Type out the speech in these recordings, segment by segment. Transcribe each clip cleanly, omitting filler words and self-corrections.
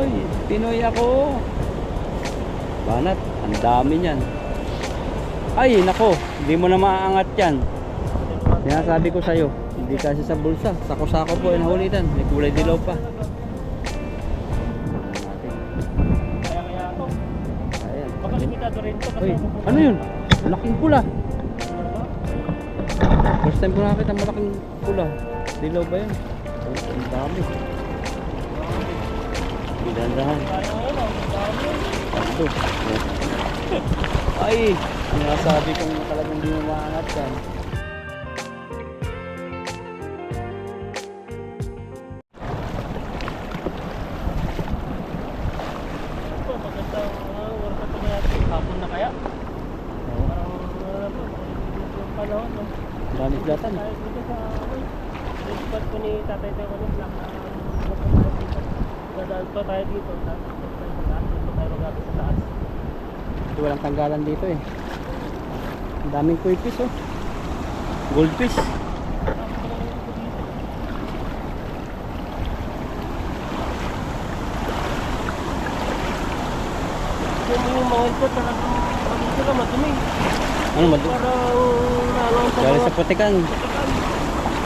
Hoy, Pinoy ako. Banat, ang dami niyan. Ay, nako, hindi mo na maaangat yan. Sinasabi ko sa'yo, hindi kasi sa bulsa. Sako-sako po yung nahulitan. May kulay dilaw pa. Kaya to. Ayan. Baka limitado rin to. Uy, ano yun? Malaking pula. First time ko nakakita malaking pula. Dilaw ba yun? Ang dami. Bidandahan. Ito. Ay, sinasabi kong talagang hindi mo maangat yan. Ito, magandang workout na natin. Hapon na kaya? Parang yung panahon, no? Dami datan. Tayo dito sa spot ko ni Tatay Teko ni Black. Dadaan pa tayo dito. Tapos tayo mag-aas. Dito tayo mag-aas sa taas. Walang tanggalan dito eh. Ang daming koi fish oh. Goldfish. Yung mga ito talagang dito lang madumi. Ano madu? Parang nalawang sa Galing sa Putikan.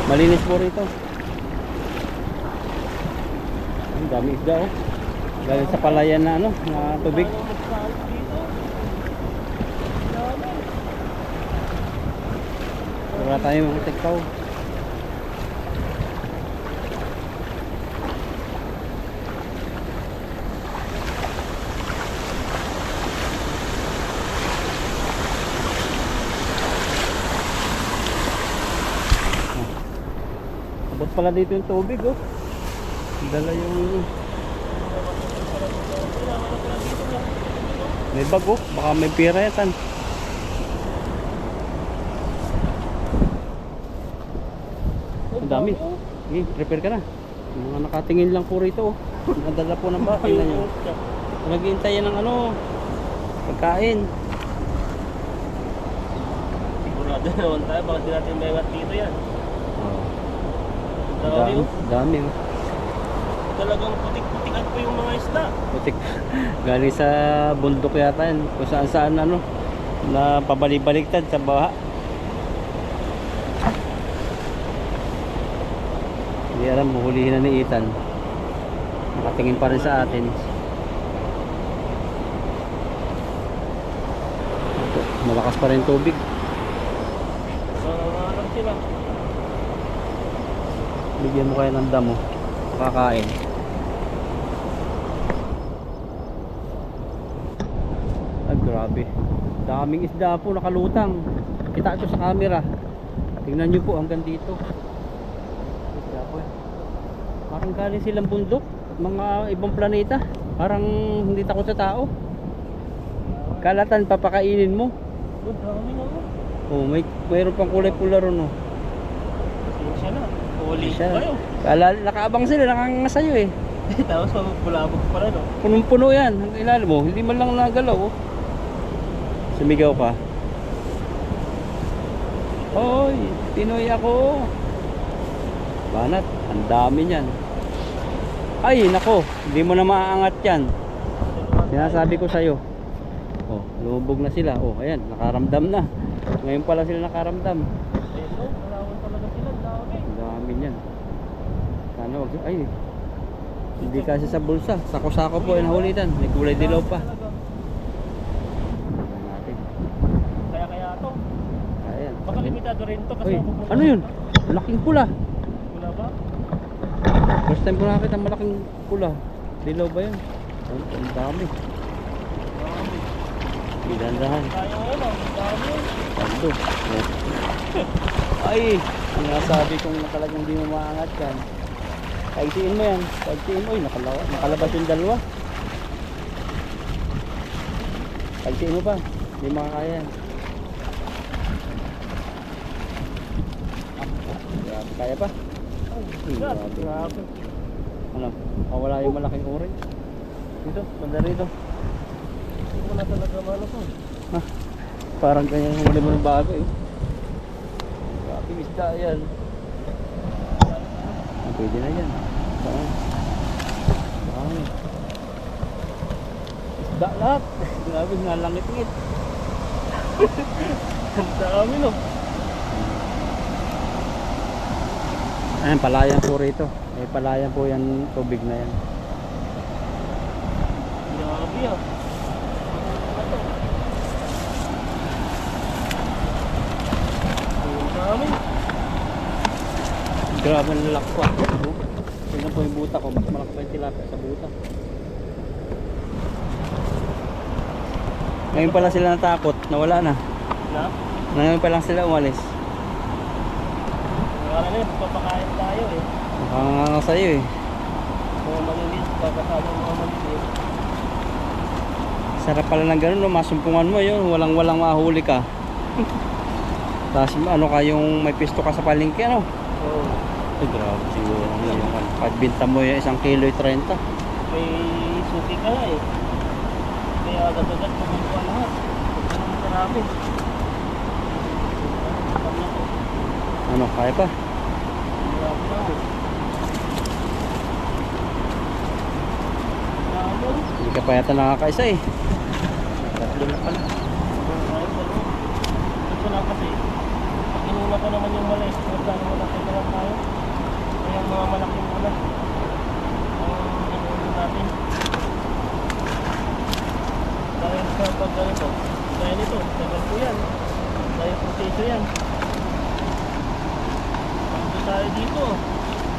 Malinis po rito. Ang dami isda oh. Galing sa palayan na ano, na tubig. Wala tayong mga tiktaw. Abot pala dito yung tubig oh. Dala yung may bag oh. Baka may pira yatan. Ang dami. Okay, prepare ka na. Yung mga nakatingin lang po rito oh. Nadala po ng bakal na nyo. Naghihintay yan ng ano, pagkain. Sigurado naman tayo. Baka di natin mayangat dito yan. Oh. Dami oh. Dami oh. Talagang putik-putikan po yung mga isda. Putik. Galing sa bundok yata yan. Kung saan saan ano, na pabalik-baliktad sa baha. Hindi alam, huhulihin na ni Ethan. Nakatingin pa rin sa atin. Malakas pa rin tubig. Alam sila. Bigyan mo kayo ng damo. Makakain. Ay grabe. Daming isda po nakalutang. Kita ito sa camera. Tingnan nyo po hanggang dito. Isda po. Parang galing silang bundok. Mga ibang planeta. Parang hindi takot sa tao. Kalatan papakainin mo. Good, dami na mo. Oh, mayroon pang kulay pula ron oh. Pasensya na. Huli Siya. kayo. Nakaabang sila, nakangasayo eh. Tapos mabulabog pala no. Punong-puno yan. Ang ilalim mo, hindi man lang nagalaw oh. Sumigaw ka. Hoy, Pinoy ako. Banat, ang dami niyan. Ay, nako, hindi mo na maaangat yan. Sinasabi ko sa'yo. Oh, lumubog na sila. Oh, ayan, nakaramdam na. Ngayon pala sila nakaramdam. Ayun no, malawan talaga sila. Dami. Ang dami niyan. Sana wag, ay, hindi kasi sa bulsa. Sako-sako po yung nahulitan. May kulay dilaw pa. Kaya to. Ayan. Baka limitado rin to kasi Uy, ano yun? Malaking pula. Wala ba? First time ko nakakita malaking pula. Dilaw ba yun? Ang dami. Bidandahan. Kaya ngayon oh. Dami. Ando. Ay, sinasabi kong talagang hindi mo maangat yan. Paigtiin mo yan. Paigtiin mo. Uy, nakalabas yung dalawa. Paigtiin mo pa. Hindi makakaya yan. Grabe, kaya pa? Grabe. Grabe. Ano? Wala yung malaking orange. Dito, banda rito. Hindi mo na talaga mano ko. Ha? Parang ganyan yung huli mo ng bago eh. Grabe, isda yan. Pwede na yan. Saan? isda lahat. Grabe, nalangit-ngit. Ang dami no. Ayan, palayan po rito. May palayan po yan, tubig na yan. Grabe ah. Ang dami. Grabe ang lalakwa. Tingnan po yung buta ko. Mas malaki pa yung tilapia sa buta. Ngayon pa lang sila natakot. Nawala na. Na? Ngayon pa lang sila umalis. Wala na yun, papakain tayo eh. Nakanganga sa'yo eh. Mga maliliit, papasama mga maliliit. Sarap pala ng ganun, no? Masumpungan mo yun. Walang mahuli ka. Tapos ano ka, yung may pisto ka sa palengke, ano? Oo. Ay, grabe siguro. Pagbinta mo yung 1 kilo 30. May suki ka nga eh. Kaya agad-agad pumunta lahat. Huwag ka naman marami. Ano, kaya pa? Marami na ako. Marami. Hindi ka pa yata nakakaisa eh. Tatlo na pala. Marami pa rin. Ito lang kasi. Pag inuna ko naman yung malay, huwag ka naman nakagalan tayo. Kaya yung mga malaking mula. Ang inuna natin. Dahil sa pag ganito. Dahil ito, tagal ko yan. Dahil proseso yan. Pagdo tayo dito.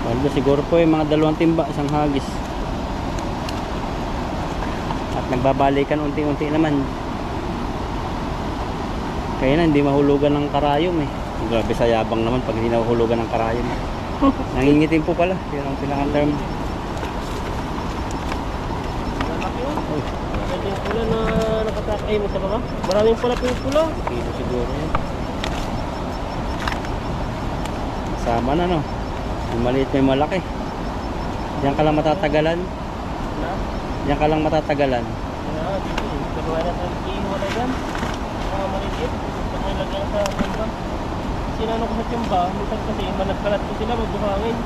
Paldo siguro po yung mga 2 timba, 1 hagis. At nagbabalikan unti-unti naman. Kaya na hindi mahulugan ng karayom eh. Grabe sa yabang naman pag hindi nahulugan ng karayom. Nangingitim po pala. Yun ang pinaka-term. Malaki yun. Ito yung pula na nakatakay mo sa baba. Maraming pala po yung pula. Kilo siguro yun. Sama na no. Yung maliit may malaki. Diyan ka lang matatagalan. Na? Diyan ka lang matatagalan. Kaya dito eh. Pero wala tayong iiwala dyan. Mga maliliit. Pag may lagyan sa timba. Sinano ko sa timba. Minsan kasi managkalat ko sila magbuhangin.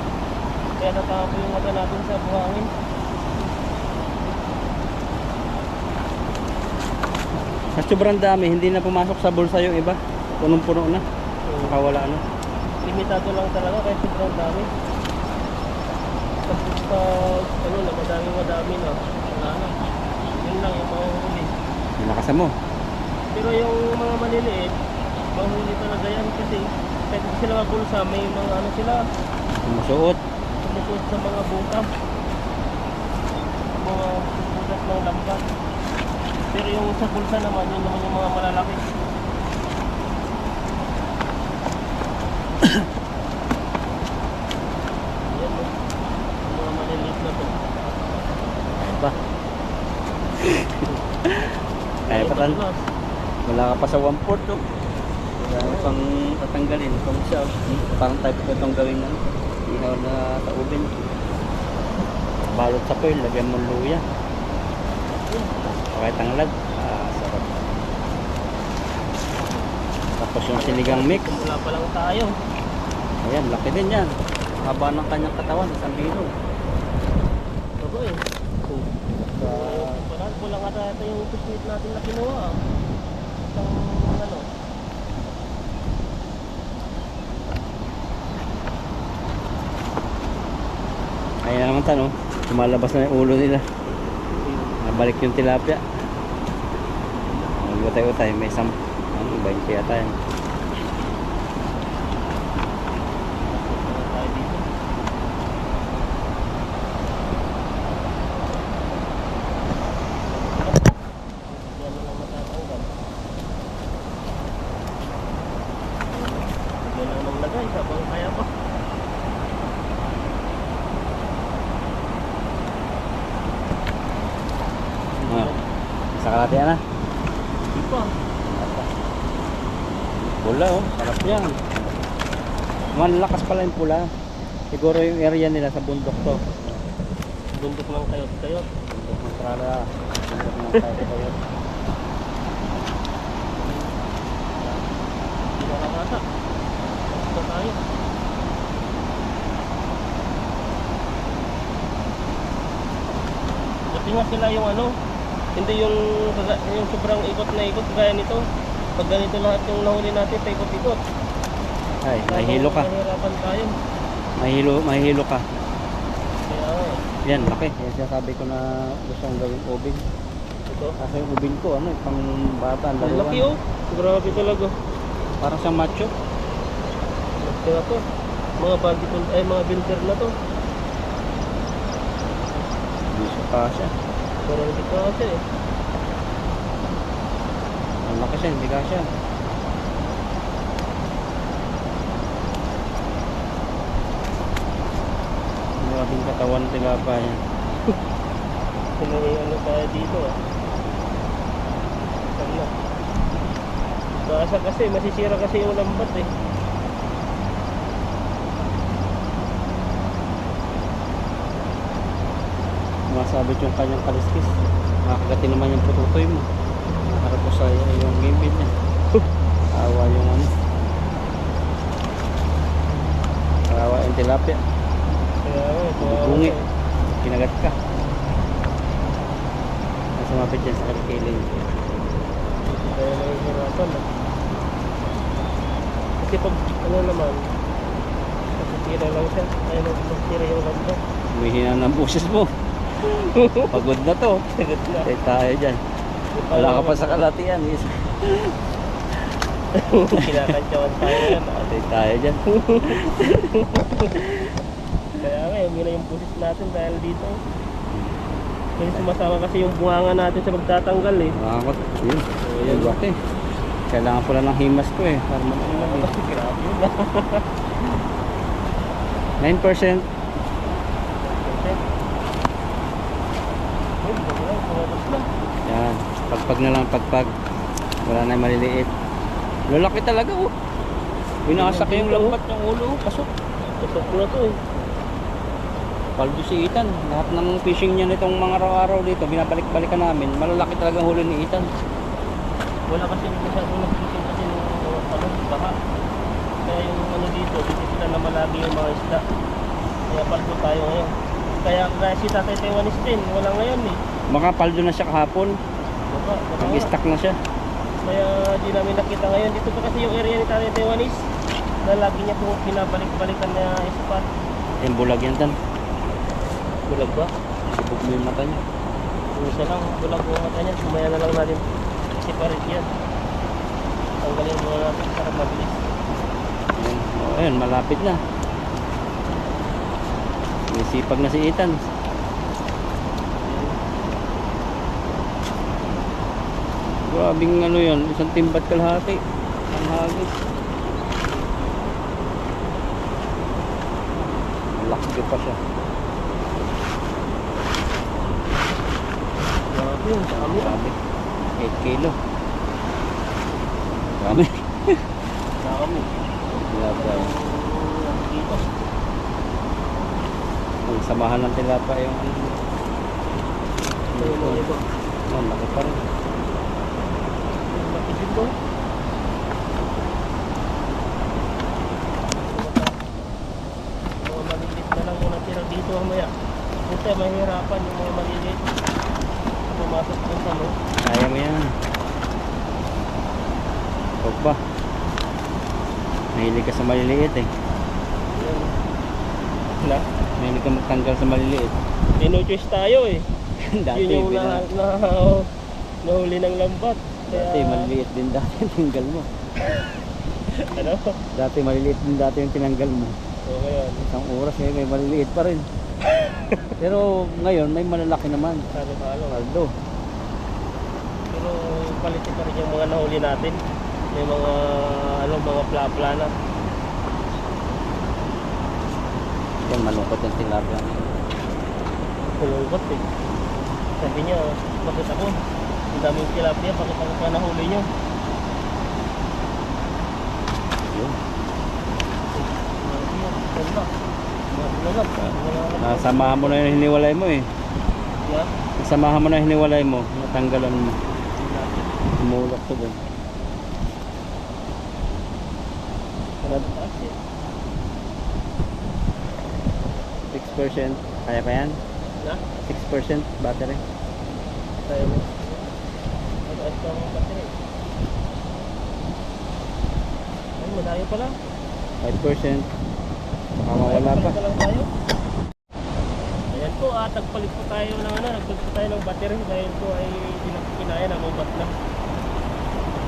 Kaya natapo yung mata natin sa buhangin. Sa sobrang dami, hindi na pumasok sa bulsa yung iba. Punong-puno na. So, Nakawala na. limitado lang talaga kahit sobrang dami. Tapos sa ano na madami na. Wala na. Yun lang yung mahuhuli. Nilakasan mo. Pero yung mga maliliit, mahuli talaga yan kasi kahit hindi sila mabulsa, may mga ano sila, Sumusuot. sumusod sa mga butas. Mga butas ng lambat. Pero yung sa bulsa naman, yun naman yung mga malalaki. Yan o. Yung mga maliliit na to. Ba? Kaya pa tan. Matulas. Wala ka pa sa 1/4 no? Wala ka pang tatanggalin. Kung siya, parang type ko itong gawin na. Ihaw na sa oven. Balot sa foil, lagyan mo luya. Okay, tanglad. Sarap. Tapos yung sinigang mix. Wala pa lang tayo. Ayan, laki din yan. Haba ng kanyang katawan, 1 kilo. Bago eh. Kulang ata ito yung fishmeat natin na kinuha. Isang ano. Ayan naman tanong, lumalabas na yung ulo nila. Nabalik yung tilapia. Magutay-utay, may 20 yata yan. Tayo dito. Yan na lang matatanggal. Yan lang nang lagay, sabang kaya pa. Sa kalate na. Di pa. Pula oh, sarap yan. Malakas pala yung pula. Siguro yung area nila sa bundok to. Bundok ng kayot-kayot. Bundok ng Trala. Bundok ng kayot-kayot. Hindi na lang ata. Basta tayo. Buti nga sila yung ano, Hindi yung sobrang ikot na ikot gaya nito. Pag ganito lahat yung nahuli natin, paikot-ikot. Ay, mahihilo ka. Mahirapan tayo. Mahihilo ka. Kaya nga eh. Yan, laki. Yan sabi ko na gusto kong gawing ubing. Ito. Kasi yung ubing ko, ano, pang bata, Ang laruan. laki oh. Grabe talaga. Parang siyang macho. Kaya to. Mga bagitol, ay mga binter na to. Gusto pa siya. Parang hindi ka kasi eh. Ang laki siya, hindi ka siya. Maraming katawan ng tilapa yan. May ano tayo dito ah. Sana. Basa kasi, masisira kasi yung lambat eh. Masabit yung kanyang kaliskis. Makakagati naman yung pututoy mo. Harap ko sa yung gimbit niya. Awa yung ano. Awa yung tilapia. Kaya ito. Bungi. Kinagat ka. Sumapit yan sa kalikiling. Kaya nahihirapan ah. Kasi pag ano naman, masisira lang siya. Kaya masisira yung lambat. Humihina ng buses mo. Pagod na to. Sagot na. Tay tayo dyan. Wala ka pa sa kalatian. Kinakantyawan tayo yan ah. Tay tayo dyan. Kaya nga, yun na yung pusis natin dahil dito. Kasi sumasama kasi yung bunganga natin sa pagtatanggal eh. Nakakot. Yun. Yun. Laki. Kailangan pala ng himas ko eh. Para mag-ilang eh. Grabe yun na. 9%. Ay, bago lang, kumabas na. Yan. Pagpag na lang pagpag. Wala na yung maliliit. Lalaki talaga oh. Binasak yung lambat ng ulo. Pasok. Tusok na to eh. Paldo si Ethan. Lahat ng fishing niya nitong mga araw-araw dito, binabalik-balikan namin. Malalaki talagang huli ni Ethan. Wala kasi masyadong nagsisin kasi nung ano, baha. Kaya yung ano dito sila na malagi yung mga isda. Kaya paldo tayo ngayon. Kaya si Tatay Taiwanese din, wala ngayon eh. Baka paldo na siya kahapon. Baka nga. Nag-stack na siya. Kaya di namin nakita ngayon. Dito pa kasi yung area ni Tatay Taiwanese na lagi niya po pinabalik-balikan na spot. Yung bulag yan tan. Bulag ba? Subog mo yung mata niya. Kung isa lang, bulag yung mata niya. Sumaya na lang natin separate yan. Tanggalin muna natin para mabilis. Ayan. Oh, ayun, malapit na. May sipag na si Ethan. Grabing ano yun, isang timbat kalahati. Ang hagis. Malaki pa siya. Grabe yun, sa amin. Grabe. 8 kilo. Grabe. Dami. Tilapia. Dito. Ang samahan ng tilapia yung ano. May mga iba. Oh, laki pa rin. Laki dito. Mga malilit na lang yung natira dito mamaya. Kasi mahirapan yung mga malilit. Pumasok dun sa no. Kaya mo yan. Huwag ba? Mahilig ka sa maliliit eh. Yan. Na? Mahilig ka magtanggal sa maliliit. Eh, no choice tayo eh. Dati, Yun yung nahuli ng lambat. dati maliliit din dati yung tinanggal mo. Ano? Dati maliliit din dati yung tinanggal mo. So ngayon, Isang oras eh, may maliliit pa rin. Pero ngayon may malalaki naman. halo-halo. Paldo. Pero palitin pa rin yung mga nahuli natin. May mga mga pla-pla na. Yan, malungkot yung tilapia. Kulungkot eh. Sabi niya, bakit ako? Ang daming tilapia, bakit ako pa nahuli niyo? Yun. Nasamahan mo na yung hiniwalay mo eh. Yeah. Nasamahan mo na yung hiniwalay mo. Natanggalan mo. Umulok to doon. 6%. Kaya pa yan? Na? 6% battery. tayo mo. Mataas pa ang battery. Ay, malayo pala. 5%. Baka mawala pa. Lang tayo. Ayan po, tagpalit po tayo ng nagpalit po tayo ng battery dahil po ay hindi na po kinaya na ubat na.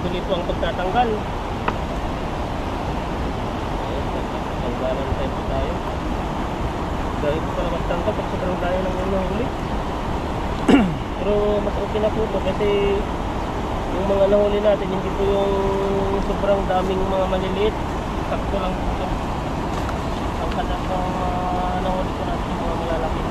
Tuloy po ang pagtatanggal. Tanggalan tayo po tayo. Dahil po pala magtanggal pag sobrang tayo ng nahuli. Pero mas okay na po ito kasi yung mga nahuli natin hindi po yung sobrang daming mga maliliit. Sakto lang po ito. Ang kada po nahuli po natin yung mga malalaki.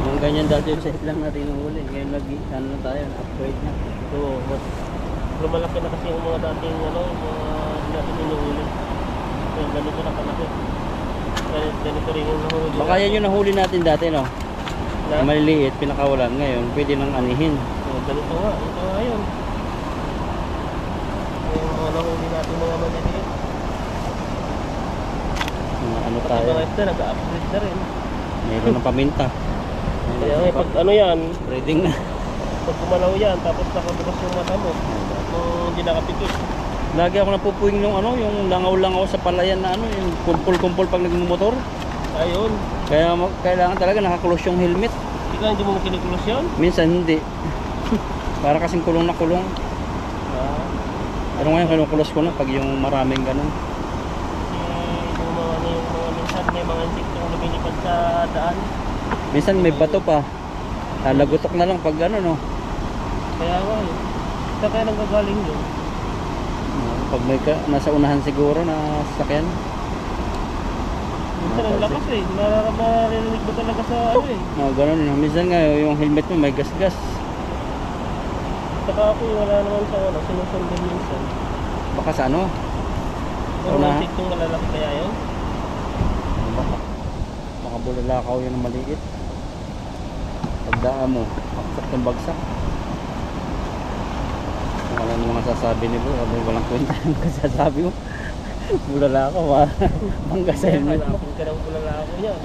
Yung ganyan dati yung set lang natin yung huli. Ngayon ano na tayo, upgrade na. So, mas lumalaki na kasi yung mga dating yung mga natin inuhuli. Kaya ganito na kalaki. Ganito rin yung nahuli. Baka yan yung nahuli natin dati, no? Na? Maliliit, pinakawalan. Ngayon, pwede nang anihin. So, ganito nga. Ito nga yun. Yung mga nahuli natin mga maliliit. Ano Pati tayo? mga ito, nag-upgrade na rin. Mayroon ng paminta. Kaya nga, pag ano yan, Reading na. pag kumalaw yan, tapos nakabukas yung mata mo, kung hindi nakapikit. Lagi ako napupuwing yung ano, yung langaw-langaw sa palayan na ano, yung kumpul-kumpul pag nagmumotor. Ayun. Kaya kailangan talaga nakakulos yung helmet. Ikaw hindi mo kinukulos yun? Minsan hindi. Para kasing kulong na kulong. Pero ngayon kinukulos ko na pag yung maraming ganun. Kasi yung mga, ano, yung mga minsan may mga insektong lumilipad sa daan. Minsan may bato pa. Lagutok na lang pag ano, no. Kaya nga eh. Saan kaya nanggagaling yun? Pag may nasa unahan siguro na sasakyan. Minsan ang lakas eh. Maririnig mo talaga sa ano eh. Ganun. Minsan nga yung helmet mo may gas-gas. Saka ako wala naman sa ano, sinusundan minsan. Baka sa ano? Yung Una. mga insektong malalaki kaya yun? Baka bulalakaw yun ng maliit. Pagdaan mo, baksak ng bagsak. Wala namang masasabi ni bro, walang kwenta yung kasasabi mo. Bulalakaw ha. Bangga sa helmet mo. Hanapin ka ng bulalakaw yan.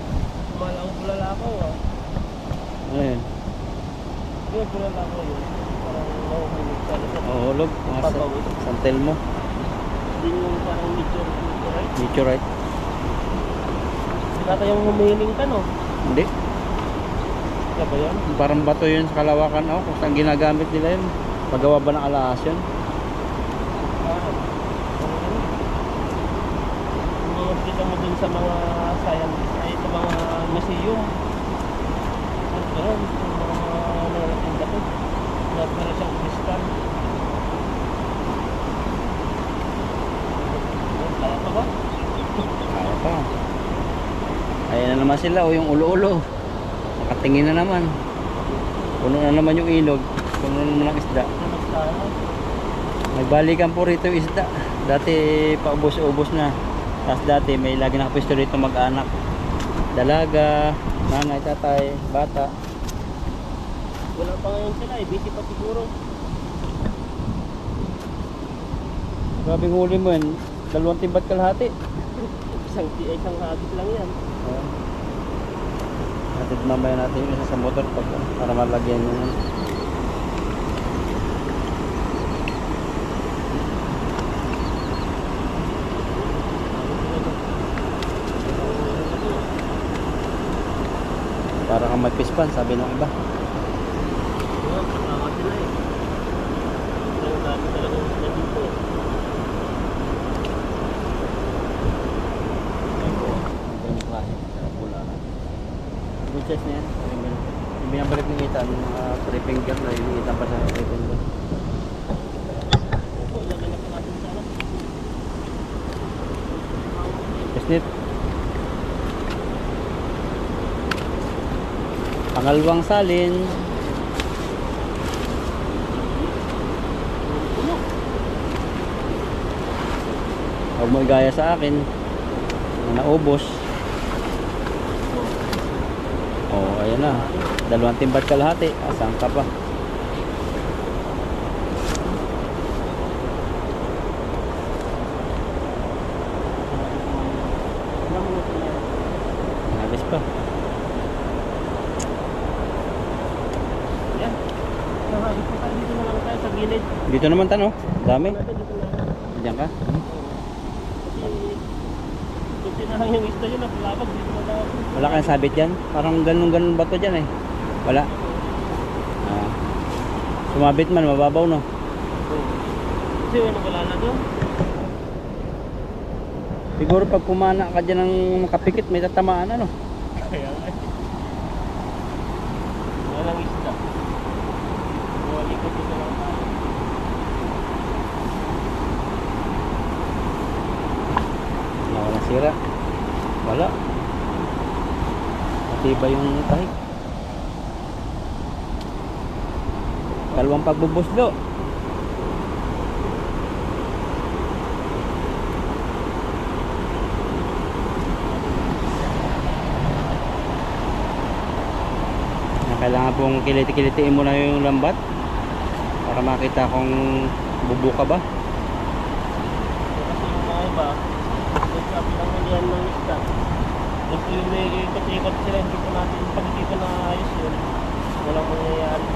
Kumala ang bulalakaw ah. Ayun. Yung bulalakaw yun. Parang nahuhulog ka na sa Mahulog. Mga papawid. santel mo. Hindi yung parang meteorite. Meteorite. Sila tayong humiling ka no? Hindi. Kaya ba yan? Parang bato yun sa Kalawakan. Kung saan ginagamit nila yun. Paggawa ba ng alahas yun? Yung mga kita mo dun sa mga science ay sa mga museum. At gano'n, yung mga narating bato. Nagpara siyang kristal. Kaya pa ba? Kaya pa. Ayan na naman sila o yung ulo-ulo. Nakatingin na naman. Puno na naman yung ilog. Puno na naman ang isda. Nagbalikan po rito yung isda. Dati paubos-ubos na. Tapos dati may lagi nakapwesto rito mag-anak. Dalaga, nanay, tatay, bata. Wala pa ngayon sila eh. Busy pa siguro. Grabing huli mo yun. 2 timbat kalahati. Isang hagis lang yan. Hatid mamaya natin yung isa sa motor para malagyan yun. Para kang magpispan, sabi ng iba. Oo, kasama sila eh. Ang dami talagang sila dito eh. Yung klase, pula. Good size na yan. Yung binabalik ng itan, mga 3 finger na yung itan pa sa 3 finger. Opo, ilagay na po natin sa ano. Isnit. Pangalawang salin. Huwag mo igaya sa akin. Naubos. Oh, ayan na. 2 timbat kalahati. Asang ka pa. Dito naman tanong. Dami. Dito na. Diyan ka. Kasi, kunti na lang yung isda yun, napalabag dito na daw. Wala kang sabit yan. Parang ganun-ganun bato dyan eh. Wala. Sumabit man, mababaw no. Kasi wala na doon. Siguro pag kumana ka dyan ng makapikit, may tatamaan ano. Kaya nga. Walang isda. Walikot dito lang tayo. Wala walang sira. Wala. Matiba yung kahig. Kalawang pagbubuslo. Kailangan pong kiliti-kilitiin mo na yung lambat para makita kung bubuka ba. Kasi yung mga iba, nagsabi lang nilihan ng isda. Gusto yung may ikot-ikot sila, hindi ko natin pag hindi ko naayos yun. Walang mangyayari.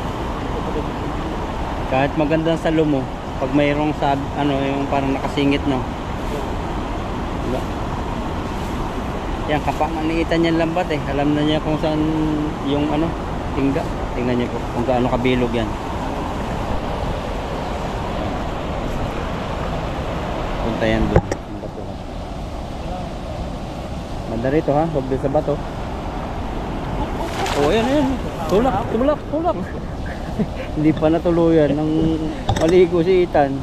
Kahit magandang salo mo, pag mayroong ano, yung parang nakasingit no. Wala. Yan, kapamaniitan niyan lambat eh. Alam na niya kung saan yung ano, tingga. Tingnan niyo po kung gaano kabilog yan. Punta yan doon. Ang bato. Banda rito ha, huwag din sa bato. Oh, ayan, ayan. Tulak, tulak, tulak. Hindi pa natuluyan ng maligo si Ethan. Uy,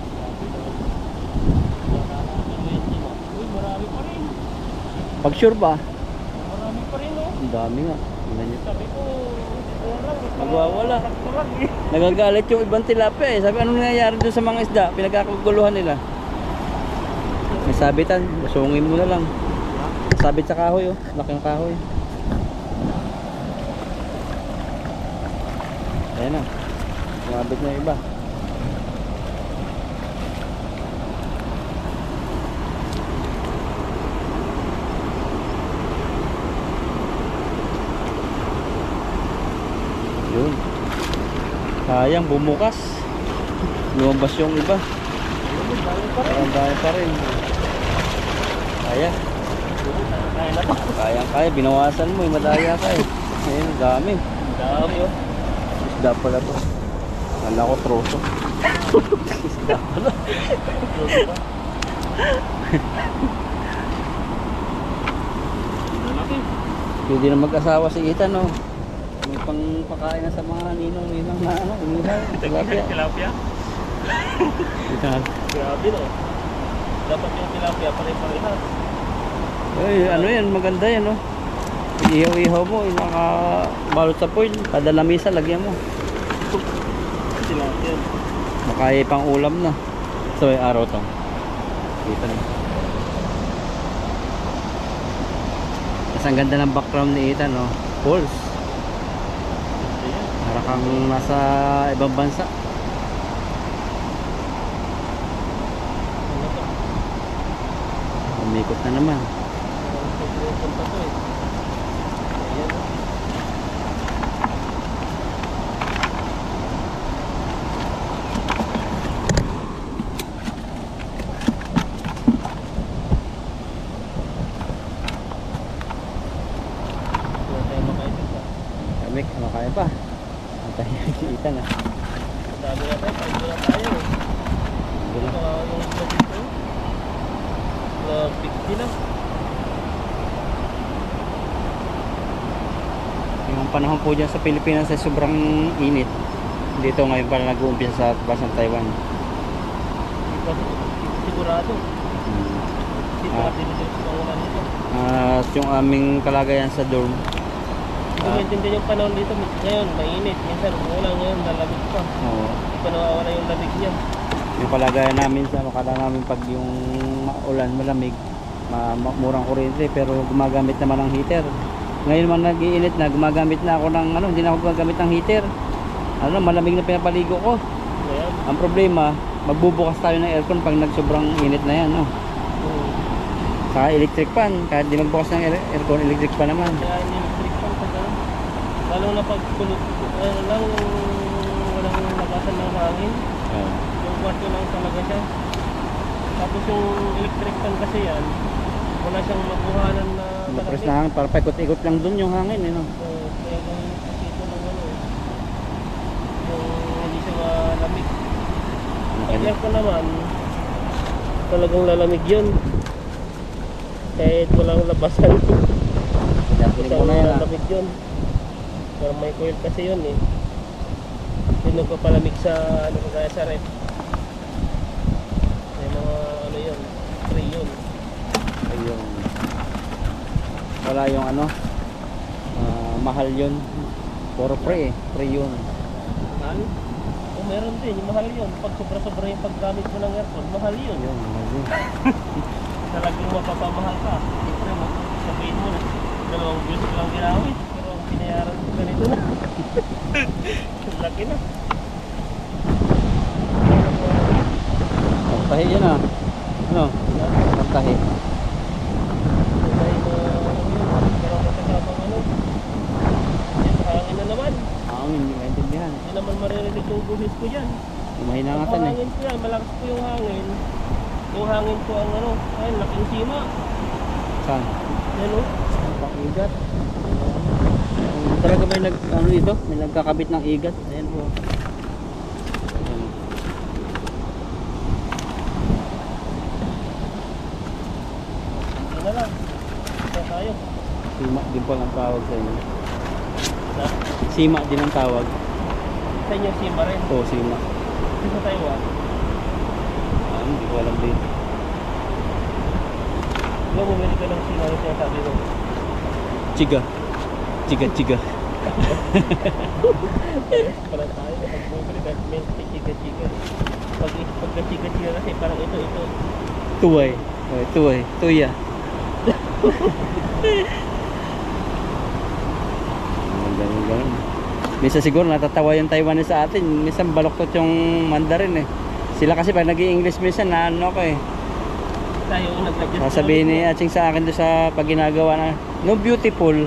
marami pa rin. Pag sure ba? Marami pa rin oh. Ang dami nga. Tingnan niyo. Sabi ko, Magwawala. Nagagalit yung ibang tilapia eh. Sabi, anong nangyayari doon sa mga isda? Pinagkakaguluhan nila. May sabitan. Basungin mo na lang. Sabit sa kahoy oh. Laki ng kahoy. Ayan na. Sumabit na yung iba. Yun. Sayang bumukas. Lumabas yung iba. Parang dami pa rin. Kaya. Kaya na to. Kaya. Binawasan mo. Madaya ka eh. Ayun, dami. Dami oh. Isda pala to. Kala ko troso. Isda pala. Malaki. Pwede na mag-asawa si Ethan no. May pang pakain na sa mga ninong na ano, umihay. Tilapia. Tilapia? Ethan. Grabe no. Dapat yung tilapia pare-parehas. Ay, ano yan, maganda yan no. Ihaw-ihaw mo, nakabalot sa foil. Kada lamisa, lagyan mo. Tilapia. Makaya pang ulam na. So, yung araw to. Dito na. Mas ang ganda ng background ni Ethan no. Falls. Para kang nasa ibang bansa. Umikot na naman. Punta to eh. Ayan. Wala tayo makaisip pa. Kami, kumakain pa. Antayin si Ethan ah. Sabi na tayo, pag na tayo eh. Doon Ito na. yung isla dito. Big na. Yung panahon po dyan sa Pilipinas ay sobrang init. Dito ngayon pala nag-uumpisa sa bansang Taiwan. Sigurado. Dito Ah. at dinidilis pa ulan dito. At yung aming kalagayan sa dorm, Hindi ko maintindihan yung panahon dito. Ngayon, mainit. Minsan, umulan ngayon, lalamig pa. oo, Hindi pa nawawala yung lamig niya. yung kalagayan namin sa makala namin pag yung ulan malamig, murang kuryente pero gumagamit naman ng heater. Ngayon man nag-iinit na, gumagamit na ako ng ano, hindi na ako gumagamit ng heater. Ano, malamig na pinapaligo ko. Ngayon, Ang problema, magbubukas tayo ng aircon pag nagsobrang init na yan, no? Sa electric fan, kahit di magbukas ng aircon, electric fan naman. kaya hindi electric fan pag ano. Lalo na pag kulot, ano lang, walang lakasan ng hangin. Oo. Yung kwarto lang talaga siya. Tapos yung electric fan kasi yan, wala siyang makuhanan na Lapres na hangin, para paikot-ikot lang dun yung hangin eh, no? kaya yung pakito ng ano, yung hindi siya malamig. Pag aircon naman, talagang lalamig yun. Kahit walang labasan. Dapat mo na yan ah. Lalamig yun. Pero may coil kasi yun eh. Yung nagpapalamig sa ano kaya sa ref. May mga ano yun, spray yun. Ayun. Wala yung ano, mahal yun. Puro pre eh, pre yun. Mahal? O meron din, yung mahal yun. Pag sobra-sobra yung paggamit mo ng aircon, mahal yun. Ayun, mahal yun. Talagang mapapamahal ka. Siyempre mo, sabihin mo na, 2 bills ko lang ginawit. Pero ang pinayaran ko ganito na. Laki na. Pagtahi yun ah. Ano? Pagtahi. Dahil pero kasama ano. Yan, hangin na naman. Hangin, hindi maintindihan. Hindi naman maririnig yung buhis ko dyan. Mahingangatan eh. Hangin ko yan, malakas po yung hangin. Yung hangin ko ang ano, ayun, laking sima. Saan? Yan o. Pang-igat. Talaga may ano dito? May nagkakabit ng igat. Ayan po. Ayan. Hindi na lang. Isa tayo. Sima din po ang tawag sa inyo. Sa, Sima din ang tawag. sa inyo sima rin. Oo, sima. Isa tayo ah. Hindi ko alam din. Diba bumili ka ng sima rin sinasabi mo? Chiga. Chiga. Para tayo kapag bumili ka, may chiga-chiga. Pag chiga-chiga kasi parang ito. Tuway. Tuway. Tuya. Ganun. Minsan siguro natatawa yung Taiwanese sa atin. Minsan baloktot yung Mandarin eh. Sila kasi pag nag-i-English minsan na ano ko eh. Tayo yung nag-adjust. Sasabihin ni Aching sa akin doon sa pag ginagawa na no beautiful.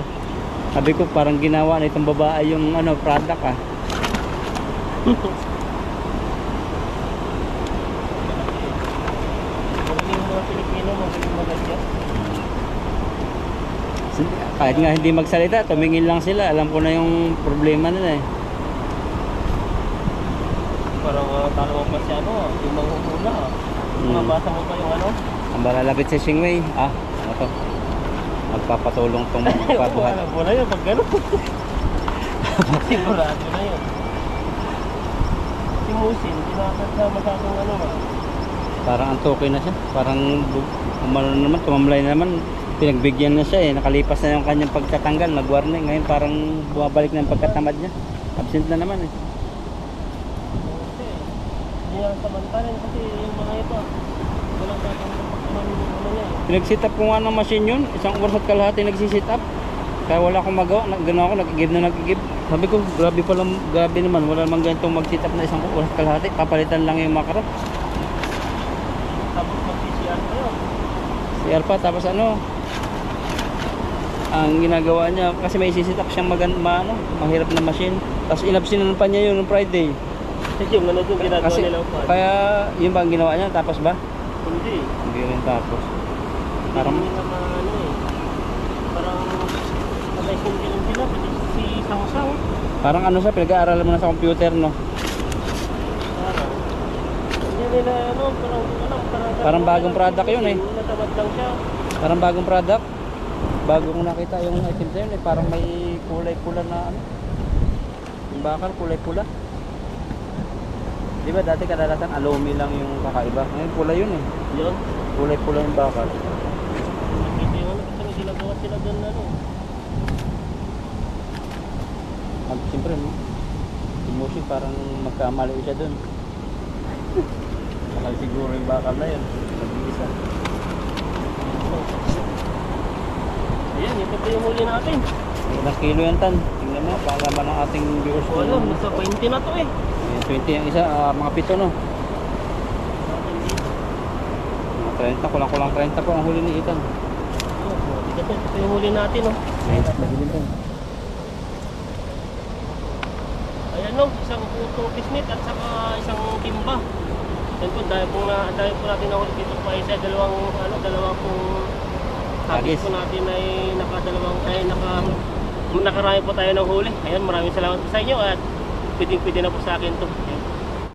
Sabi ko parang ginawa na itong babae yung ano product ah. Magaling yung mga Pilipino, magaling mag-adjust. Kahit nga hindi magsalita, tumingin lang sila. Alam ko na yung problema nila eh. Parang talo mo pa siya ano, yung manghumula. Mabasa mo pa yung ano? Ang malalapit si Xingwei. Ano to? Magpapatulong tong pabuhat. Alam mo na yun, pag gano'n. Sigurado na yun. Si Musin, hindi nakakasama masyadong ano ba? Parang antukoy na siya. Parang umano naman, tumamlay na naman. Pinagbigyan na siya eh. Nakalipas na yung kanyang pagtatanggal. Nag-warning. Ngayon parang bumabalik na yung pagkatamad niya. Absent na naman eh. Kasi, hindi lang samantalan kasi yung mga ito. Walang tatanggap pag ano niya eh. Pinag-sit up ko nga ng machine yun. Isang oras at kalahati nagsisit up. Kaya wala akong magawa. Gano'n ako, nag-give. Sabi ko, grabe naman. Wala naman ganitong mag-sit up na isang oras at kalahati. Papalitan lang yung makara. Tapos mag-PCR kayo. CR pa, tapos ano, ang ginagawa niya, kasi may sisit up siyang mahirap na machine. Tapos inabsinan pa niya yun ng Friday. Kasi yung ano yung ginagawa Kasi, nila pa. kaya yun ba ang ginawa niya? Tapos ba? Hindi. Hindi rin tapos. Parang, Hindi naman ano eh. Parang patay-kundi lang sila. Pati si Sang-Sang. parang ano siya, pinag-aaralan mo na sa computer, no? Parang. Hindi nila ano, Parang bagong product yun eh. Natamad lang siya. Parang bagong product. Bago ko nakita yung item na yun eh, parang may kulay pula na ano. Yung bakal, kulay pula. Di ba dati kadalasan alumi lang yung kakaiba. Ngayon pula yun eh. Yun. Kulay pula yung bakal. Nakita yung ano kasi may ginagawa sila doon ano. Siyempre, no? Si Mushi parang magkamali siya dun. Bakal siguro yung bakal na yun. Nag-iisa. Ayan, ito pa yung huli natin. Ilang kilo yan tan? Tingnan mo, pangalaman ng ating viewers. O ano, nasa 20 na to eh. 20 yung isa, mga 7 no? Mga 30, kulang-kulang 30 po ang huli ni Ethan. Ito pa yung huli natin oh. Magiging tan. Ayan no, isang putong pisnit at saka isang timba. Yan po, dahil po natin nahuli dito pa isa, dalawang pong hagis Hagis. po natin ay nakarami po tayo ng huli. Ayan, maraming salamat po sa inyo at pwedeng-pwede na po sa akin to. Ayan.